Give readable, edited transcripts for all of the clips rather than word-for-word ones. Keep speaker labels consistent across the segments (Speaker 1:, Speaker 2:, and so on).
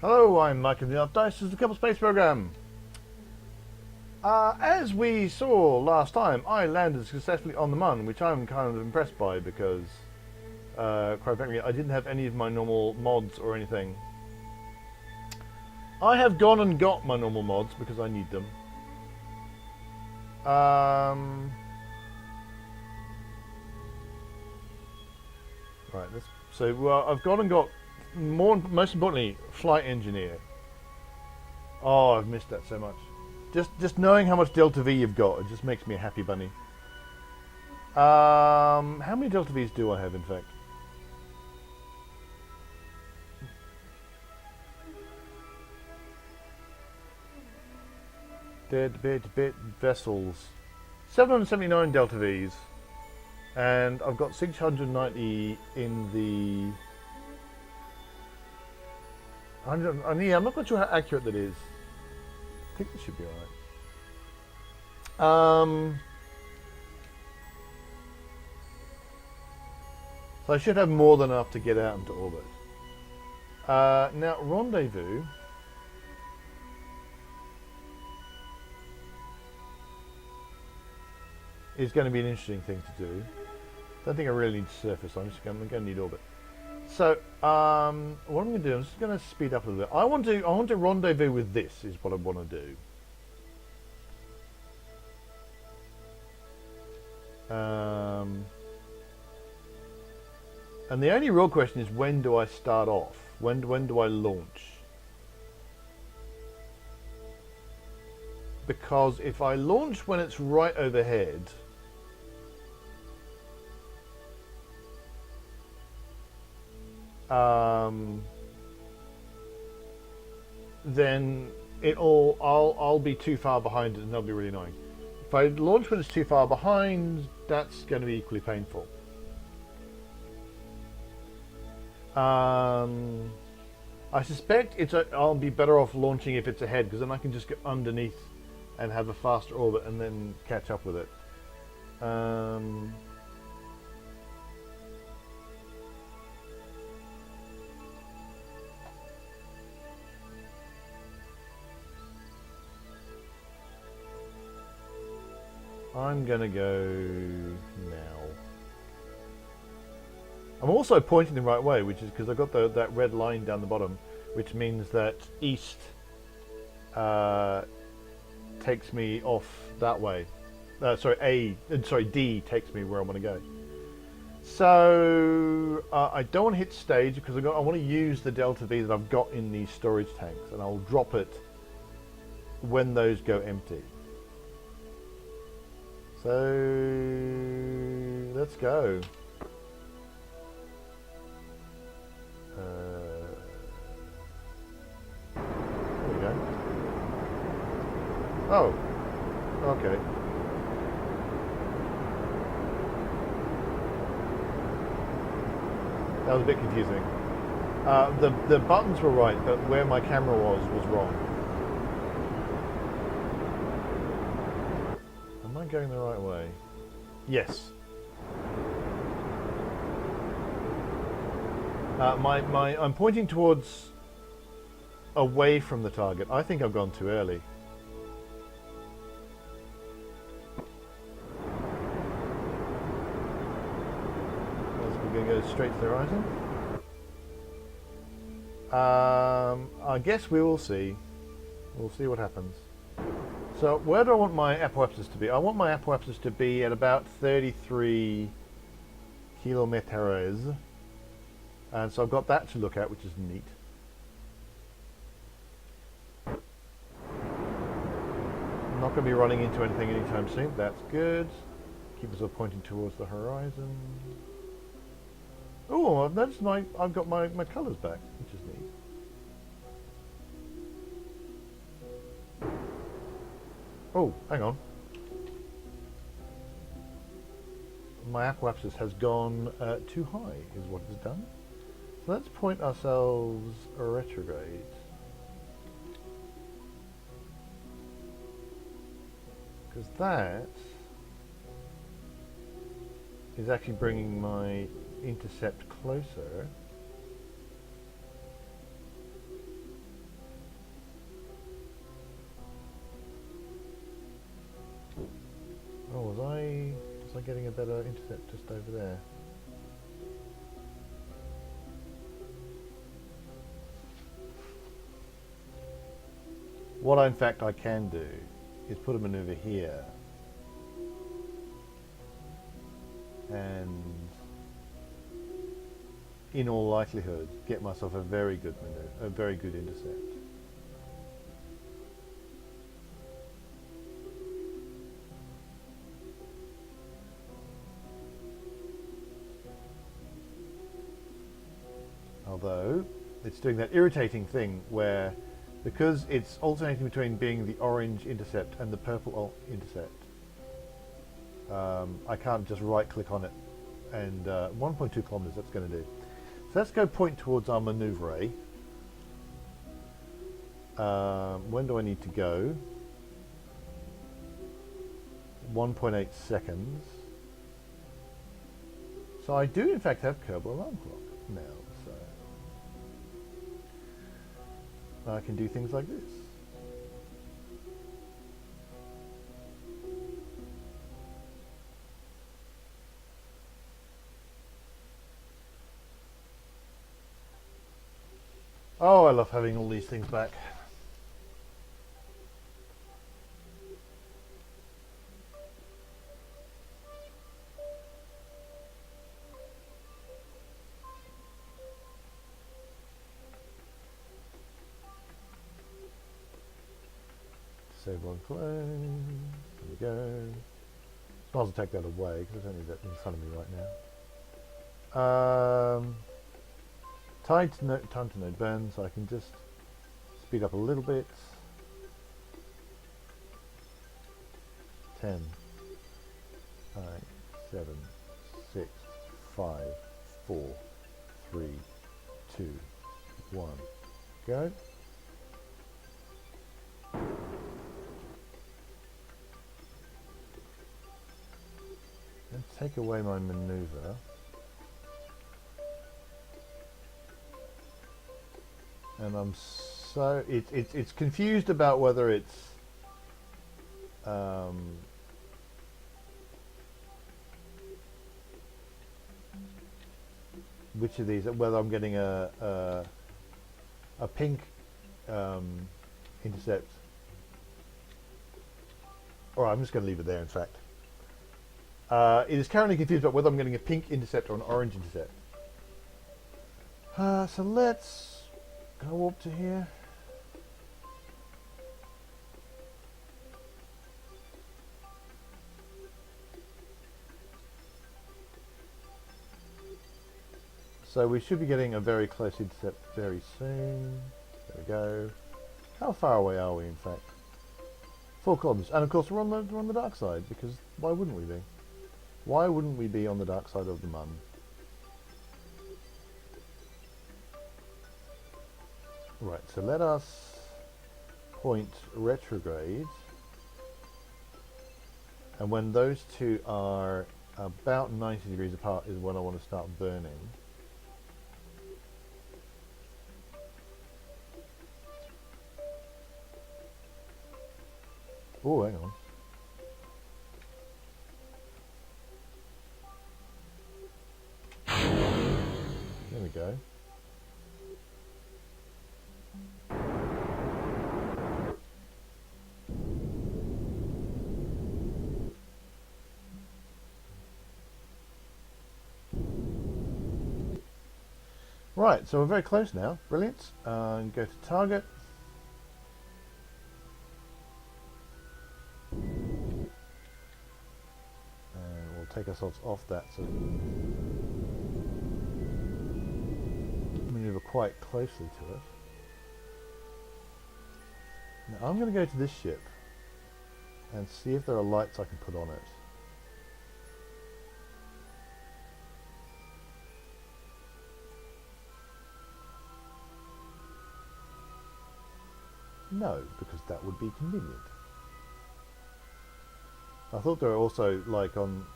Speaker 1: Hello, I'm Mike of the Art Dice. This is the Kerbal Space Program. As we saw last time, I landed successfully on the Mun, which I'm kind of impressed by because, quite frankly, I didn't have any of my normal mods or anything. I have gone and got my normal mods because I need them. Right, so I've gone and got, most importantly, Flight Engineer. Oh, I've missed that so much. Just knowing how much Delta V you've got, it just makes me a happy bunny. How many Delta Vs do I have, in fact? Dead bit vessels. 779 Delta Vs. And I've got 690 in the... I'm not quite sure how accurate that is. I think this should be alright. So I should have more than enough to get out into orbit. Now, Rendezvous is going to be an interesting thing to do. Don't think I really need surface. I'm going to need orbit. So, what I'm going to do, I'm just going to speed up a little bit. I want to rendezvous with this. Is what I want to do. And the only real question is, when do I start off? When do I launch? Because if I launch when it's right overhead, then I'll be too far behind it and that'll be really annoying. If I launch when it's too far behind, that's going to be equally painful. I suspect I'll be better off launching if it's ahead, because then I can just go underneath and have a faster orbit and then catch up with it. I'm gonna go now. I'm also pointing the right way, which is because I've got that red line down the bottom, which means that east takes me off that way. D takes me where I want to go. So I don't want to hit stage because I want to use the Delta V that I've got in these storage tanks, and I'll drop it when those go empty. So let's go. There we go. Oh, okay. That was a bit confusing. The buttons were right, but where my camera was wrong. Am I going the right way? Yes. I'm pointing towards away from the target. I think I've gone too early. We're going to go straight to the horizon. I guess we will see. We'll see what happens. So where do I want my apoapsis to be? I want my apoapsis to be at about 33 kilometers. And so I've got that to look at, which is neat. I'm not going to be running into anything anytime soon. That's good. Keep us all pointing towards the horizon. Oh, I've noticed I've got my colours back, which is neat. Oh, hang on. My apoapsis has gone too high, is what it's done. So let's point ourselves retrograde. Because that is actually bringing my intercept closer. getting a better intercept just over there? What in fact I can do is put a maneuver here and in all likelihood get myself a very good maneuver, a very good intercept. Although it's doing that irritating thing where, because it's alternating between being the orange intercept and the purple intercept, I can't just right click on it and 1.2 kilometers that's going to do. So let's go point towards our maneuver A. When do I need to go? 1.8 seconds. So I do in fact have Kerbal alarm clock now, so I can do things like this. Oh, I love having all these things back. Save one clone. There we go. Might as well take that away because I don't need that in front of me right now. Time to node burn, so I can just speed up a little bit. 10, 9, 7, 6, 5, 4, 3, 2, 1. Go. And take away my maneuver. And I'm so it's confused about whether it's which of these, whether I'm getting a pink intercept, or I'm just going to leave it there. In fact, it is currently confused about whether I'm getting a pink intercept or an orange intercept. So let's go up to here. So we should be getting a very close intercept very soon. There we go. How far away are we in fact? 4 kilometers. And of course we're on the dark side, because why wouldn't we be? Why wouldn't we be on the dark side of the Mun? Right, so let us point retrograde, and when those two are about 90 degrees apart is when I want to start burning. Oh, hang on. There we go. Right, so we're very close now. Brilliant. And go to target. And we'll take ourselves off that so maneuver quite closely to it. Now I'm going to go to this ship and see if there are lights I can put on it. No, because that would be convenient. I thought there were also, like, on...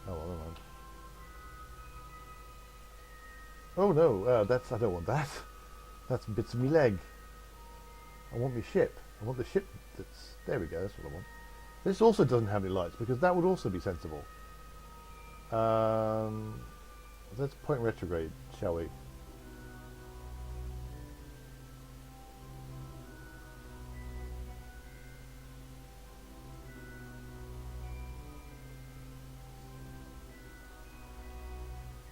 Speaker 1: Oh, well, never mind. Oh no, that's... I don't want that. That's bits of me leg. I want my ship. I want the ship that's... There we go, that's what I want. This also doesn't have any lights because that would also be sensible. Let's point retrograde, shall we?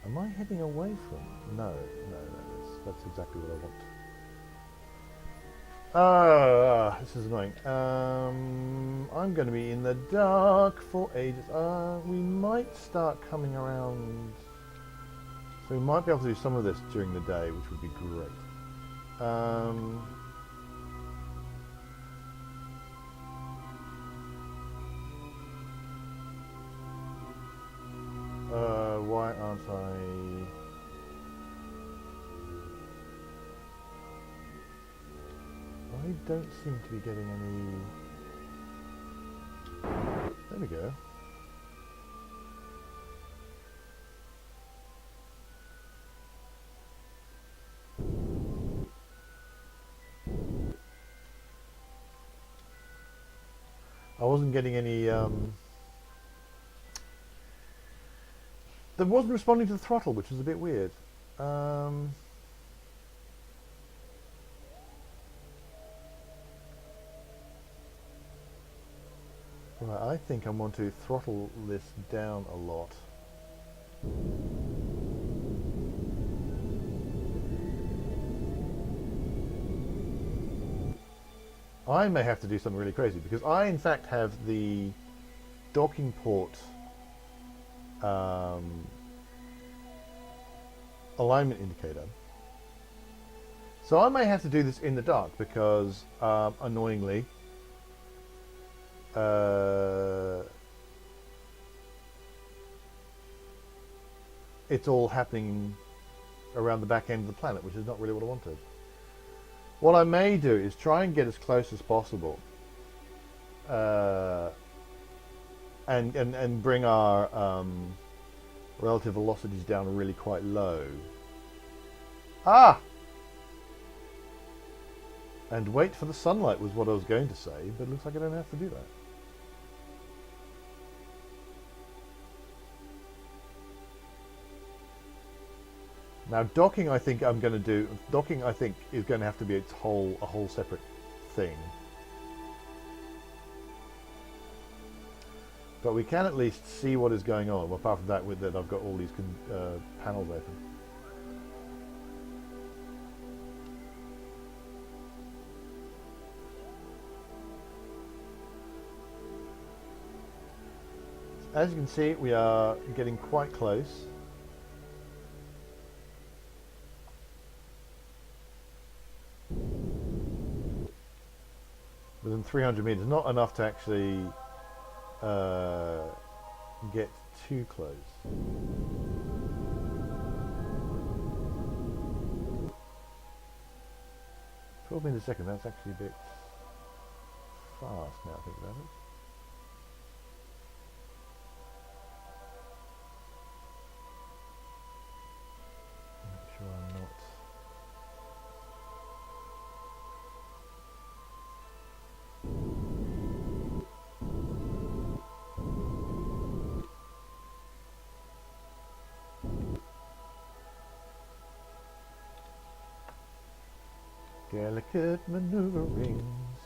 Speaker 1: Am I heading away from? No, that's exactly what I want. This is annoying. I'm going to be in the dark for ages. We might start coming around. So we might be able to do some of this during the day, which would be great. Why aren't I? I don't seem to be getting any. There we go. I wasn't getting any. That wasn't responding to the throttle, which was a bit weird. Right, I think I want to throttle this down a lot. I may have to do something really crazy because I, in fact, have the docking port alignment indicator. So I may have to do this in the dark because, annoyingly, it's all happening around the back end of the planet, which is not really what I wanted. What I may do is try and get as close as possible, and bring our relative velocities down really quite low. Ah! And wait for the sunlight was what I was going to say, but it looks like I don't have to do that. Now docking, I think I'm going to do. Docking, I think, is going to have to be a whole separate thing. But we can at least see what is going on. Apart from that, with that, I've got all these panels open. As you can see, we are getting quite close. Within 300 meters, not enough to actually get too close. $12 meters a second, that's actually a bit fast now I think about it. Make sure I'm not. Delicate maneuverings.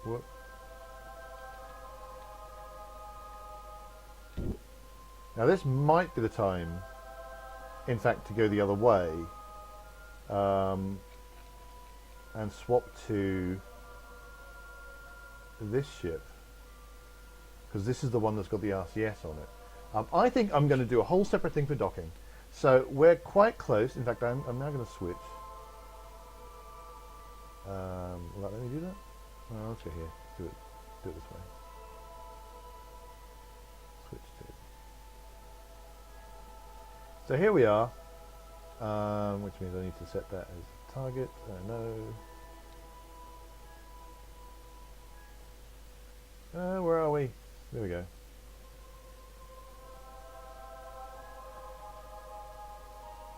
Speaker 1: What? Now this might be the time, in fact, to go the other way and swap to this ship, because this is the one that's got the RCS on it. I think I'm going to do a whole separate thing for docking. So we're quite close. In fact, I'm now going to switch. Let me do that. Oh, let's go here. Do it this way. Switch to. So here we are, which means I need to set that as target. No. Where are we? There we go.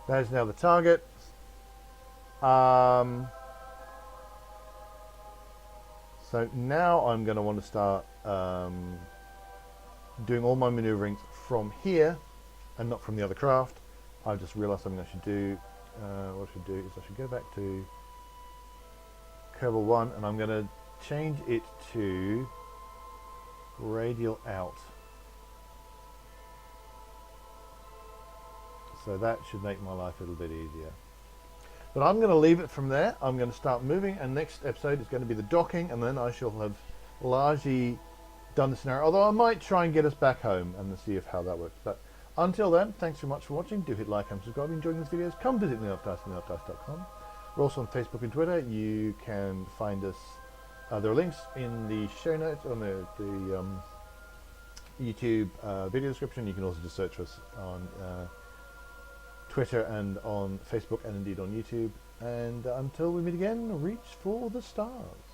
Speaker 1: That is now the target. So now I'm going to want to start doing all my manoeuvrings from here and not from the other craft. I've just realised something I should do. What I should do is I should go back to Kerbal 1 and I'm going to change it to radial out. So that should make my life a little bit easier. But I'm going to leave it from there. I'm going to start moving, and next episode is going to be the docking, and then I shall have largely done the scenario. Although I might try and get us back home and see how that works. But until then, thanks very much for watching. Do hit like and subscribe. Enjoying these videos, come visit me at neildice.com. We're also on Facebook and Twitter. You can find us. There are links in the show notes on the YouTube video description. You can also just search for us on Twitter and on Facebook and indeed on YouTube. And until we meet again, reach for the stars.